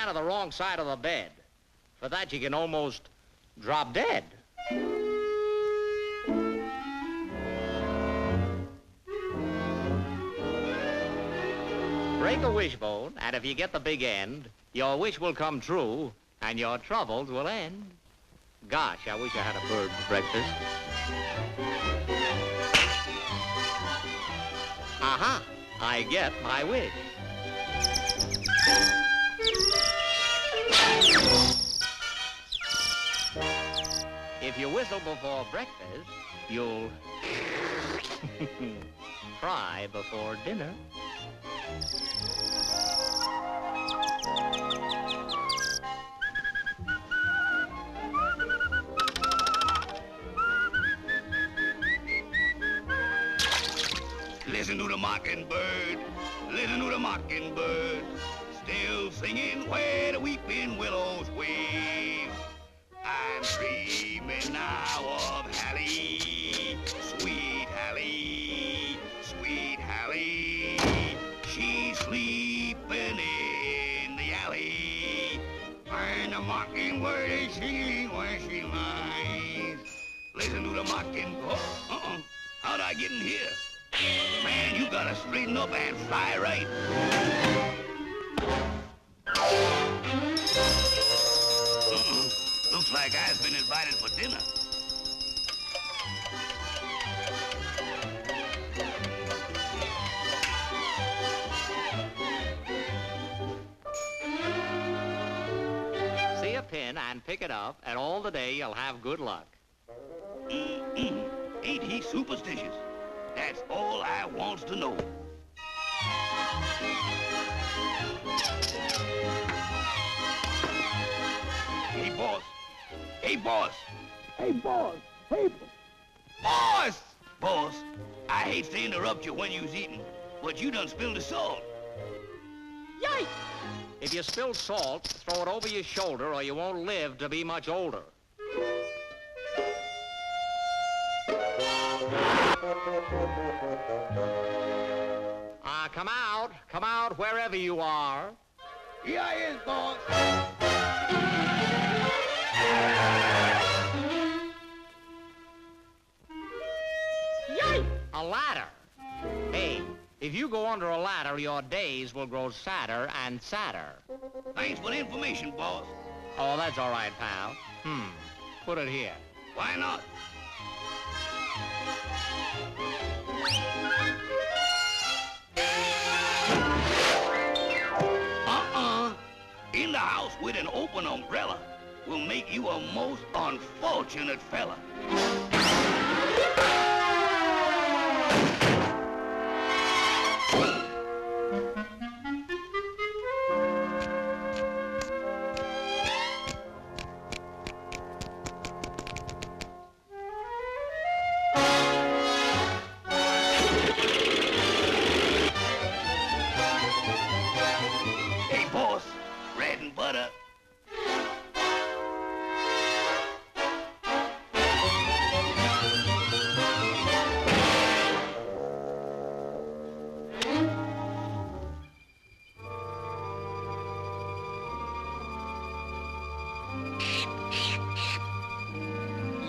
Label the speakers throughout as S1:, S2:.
S1: down to the wrong side of the bed. For that, you can almost drop dead. Break a wishbone, and if you get the big end, your wish will come true, and your troubles will end. Gosh, I wish I had a bird for breakfast. Aha! I get my wish. If you whistle before breakfast, you'll cry before dinner.
S2: Listen to the mockingbird, listen to the mockingbird, still singing where the weeping willows wave. I'm dreaming now of Hallie, sweet Hallie, sweet Hallie. She's sleeping in the alley, and the mockingbird is singing where she lies. Listen to the mockingbird. How'd I get in here? Man, you gotta straighten up and fly right. Looks like I've been invited for dinner.
S1: See a pin and pick it up, and all the day you'll have good luck.
S2: Ain't he superstitious? That's all I wants to know. Hey, boss. Hey, boss. Hey, boss. Hey, boss! Boss, I hate to interrupt you when you's eating, but you done spilled the salt.
S1: Yikes! If you spill salt, throw it over your shoulder or you won't live to be much older. Come out wherever you are.
S2: Here I is, boss.
S1: Yay! A ladder. Hey, if you go under a ladder, your days will grow sadder and sadder.
S2: Thanks for the information, boss.
S1: Oh, that's all right, pal. Put it here.
S2: Why not? In the house with an open umbrella will make you a most unfortunate fella. Hey, boss. Bread and butter.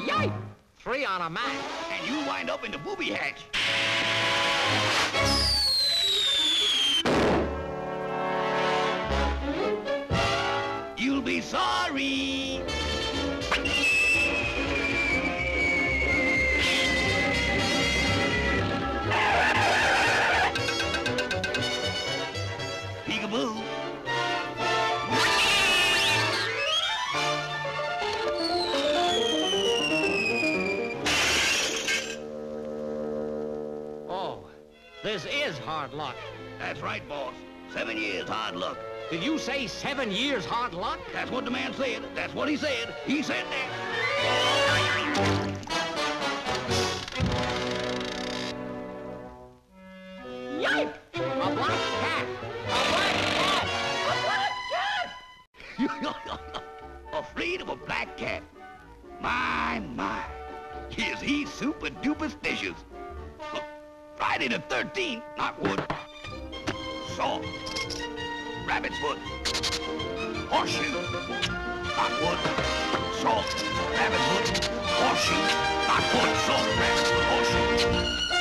S1: Yay! 3 on a match.
S2: And you wind up in the booby hatch. You'll be sorry. Peekaboo.
S1: Oh, this is hard luck.
S2: That's right, boss. 7 years hard luck.
S1: Did you say 7 years hard luck?
S2: That's what the man said. That's what he said. He said that.
S1: Yipe! A black cat! A black cat! A black cat!
S2: Afraid of a black cat. My. Is he super duperstitious? Friday the 13th, knockwood. Salt. Rabbit's foot. horseshoe, cottonwood, salt, rabbit hood, horseshoe, cottonwood, salt, rabbit hood, horseshoe.